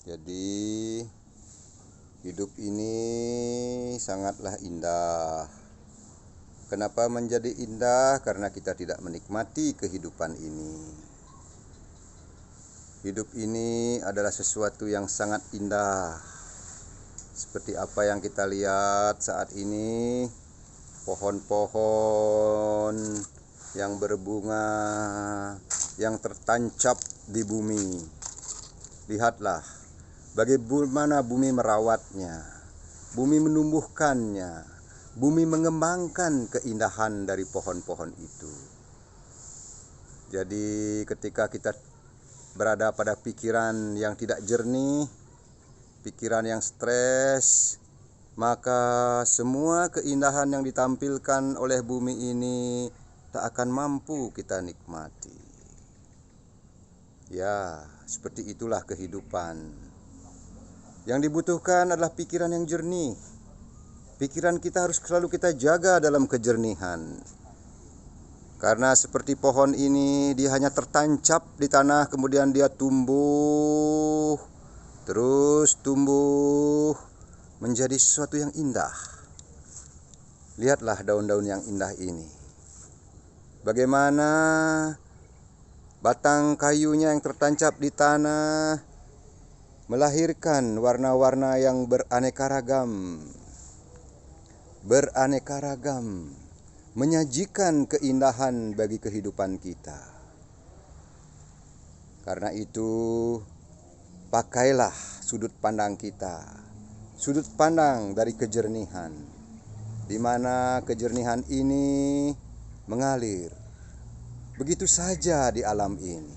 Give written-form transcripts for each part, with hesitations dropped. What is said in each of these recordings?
Jadi hidup ini sangatlah indah. Kenapa menjadi indah? Karena kita tidak menikmati kehidupan ini. Hidup ini adalah sesuatu yang sangat indah. Seperti apa yang kita lihat saat ini, pohon-pohon yang berbunga, yang tertancap di bumi. Lihatlah bagaimana bumi merawatnya, bumi menumbuhkannya, bumi mengembangkan keindahan dari pohon-pohon itu. Jadi ketika kita berada pada pikiran yang tidak jernih, pikiran yang stres, maka semua keindahan yang ditampilkan oleh bumi ini tak akan mampu kita nikmati. Ya, seperti itulah kehidupan. Yang dibutuhkan adalah pikiran yang jernih. Pikiran kita harus selalu kita jaga dalam kejernihan. Karena seperti pohon ini, dia hanya tertancap di tanah, kemudian dia tumbuh, terus tumbuh menjadi sesuatu yang indah. Lihatlah daun-daun yang indah ini. Bagaimana batang kayunya yang tertancap di tanah melahirkan warna-warna yang beraneka ragam, menyajikan keindahan bagi kehidupan kita. Karena itu, pakailah sudut pandang kita, sudut pandang dari kejernihan, di mana kejernihan ini mengalir begitu saja di alam ini,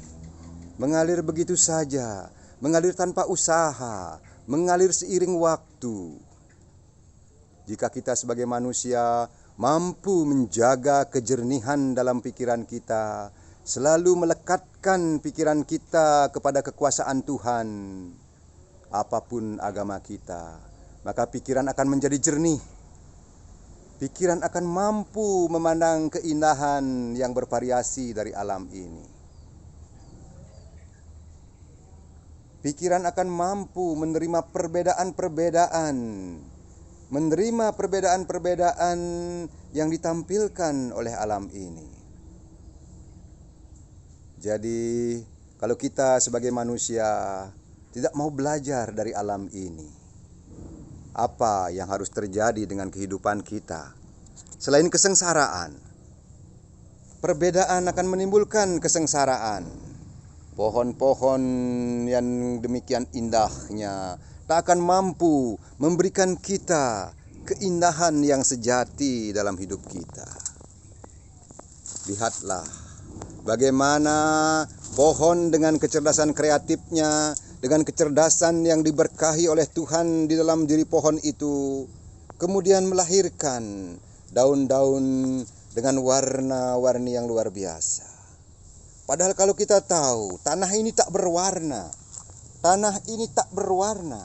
mengalir begitu saja, mengalir tanpa usaha, mengalir seiring waktu. Jika kita sebagai manusia mampu menjaga kejernihan dalam pikiran kita, selalu melekatkan pikiran kita kepada kekuasaan Tuhan, apapun agama kita, maka pikiran akan menjadi jernih. Pikiran akan mampu memandang keindahan yang bervariasi dari alam ini. Pikiran akan mampu menerima perbedaan-perbedaan, yang ditampilkan oleh alam ini. Jadi, kalau kita sebagai manusia tidak mau belajar dari alam ini, apa yang harus terjadi dengan kehidupan kita? Selain kesengsaraan, perbedaan akan menimbulkan kesengsaraan. Pohon-pohon yang demikian indahnya tak akan mampu memberikan kita keindahan yang sejati dalam hidup kita. Lihatlah bagaimana pohon dengan kecerdasan kreatifnya, dengan kecerdasan yang diberkahi oleh Tuhan di dalam diri pohon itu, kemudian melahirkan daun-daun dengan warna-warni yang luar biasa. Padahal kalau kita tahu, tanah ini tak berwarna. Tanah ini tak berwarna.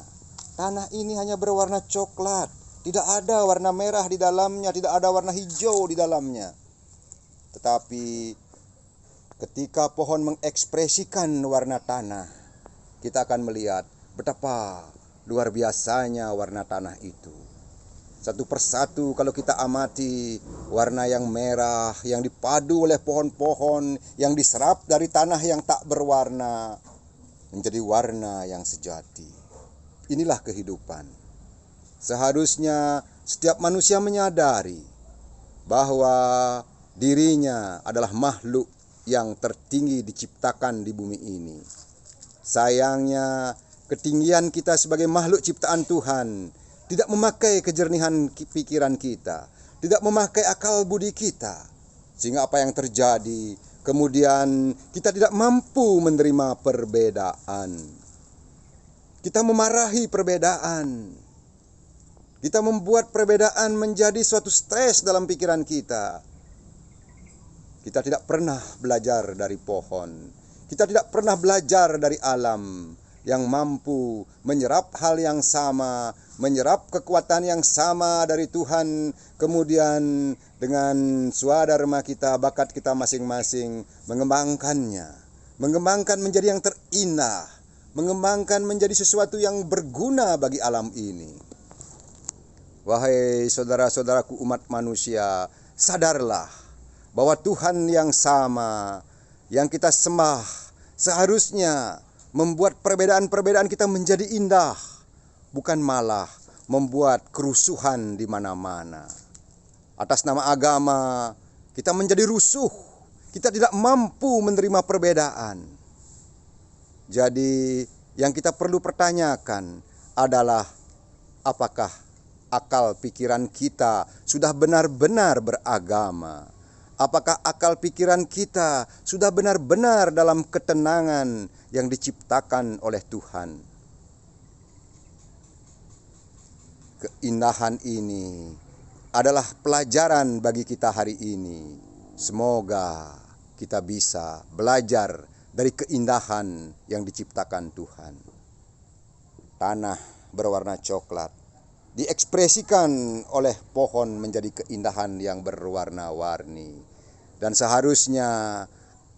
Tanah ini hanya berwarna coklat. Tidak ada warna merah di dalamnya, tidak ada warna hijau di dalamnya. Tetapi ketika pohon mengekspresikan warna tanah, kita akan melihat betapa luar biasanya warna tanah itu. Satu persatu kalau kita amati, warna yang merah yang dipadu oleh pohon-pohon yang diserap dari tanah yang tak berwarna menjadi warna yang sejati. Inilah kehidupan. Seharusnya setiap manusia menyadari bahwa dirinya adalah makhluk yang tertinggi diciptakan di bumi ini. Sayangnya, ketinggian kita sebagai makhluk ciptaan Tuhan tidak memakai kejernihan pikiran kita, tidak memakai akal budi kita, sehingga apa yang terjadi, kemudian kita tidak mampu menerima perbedaan. Kita memarahi perbedaan. Kita membuat perbedaan menjadi suatu stres dalam pikiran kita. Kita tidak pernah belajar dari pohon. Kita tidak pernah belajar dari alam yang mampu menyerap hal yang sama, menyerap kekuatan yang sama dari Tuhan, kemudian dengan swadharma kita, bakat kita masing-masing mengembangkannya, mengembangkan menjadi yang terindah, mengembangkan menjadi sesuatu yang berguna bagi alam ini. Wahai saudara-saudaraku umat manusia, sadarlah bahwa Tuhan yang sama yang kita sembah seharusnya membuat perbedaan-perbedaan kita menjadi indah, bukan malah membuat kerusuhan di mana-mana. Atas nama agama, kita menjadi rusuh. Kita tidak mampu menerima perbedaan. Jadi, yang kita perlu pertanyakan adalah apakah akal pikiran kita sudah benar-benar beragama? Apakah akal pikiran kita sudah benar-benar dalam ketenangan yang diciptakan oleh Tuhan? Keindahan ini adalah pelajaran bagi kita hari ini. Semoga kita bisa belajar dari keindahan yang diciptakan Tuhan. Tanah berwarna coklat diekspresikan oleh pohon menjadi keindahan yang berwarna-warni. Dan seharusnya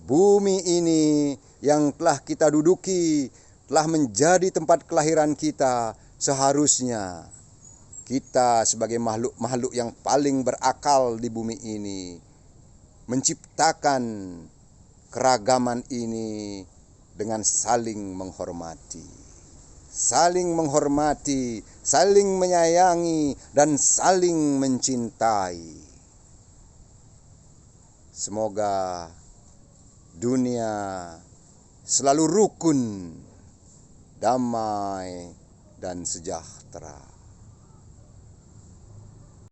bumi ini yang telah kita duduki, telah menjadi tempat kelahiran kita, seharusnya kita sebagai makhluk-makhluk yang paling berakal di bumi ini menciptakan keragaman ini dengan saling menghormati. Saling menghormati, saling menyayangi, dan saling mencintai. Semoga dunia selalu rukun, damai, dan sejahtera.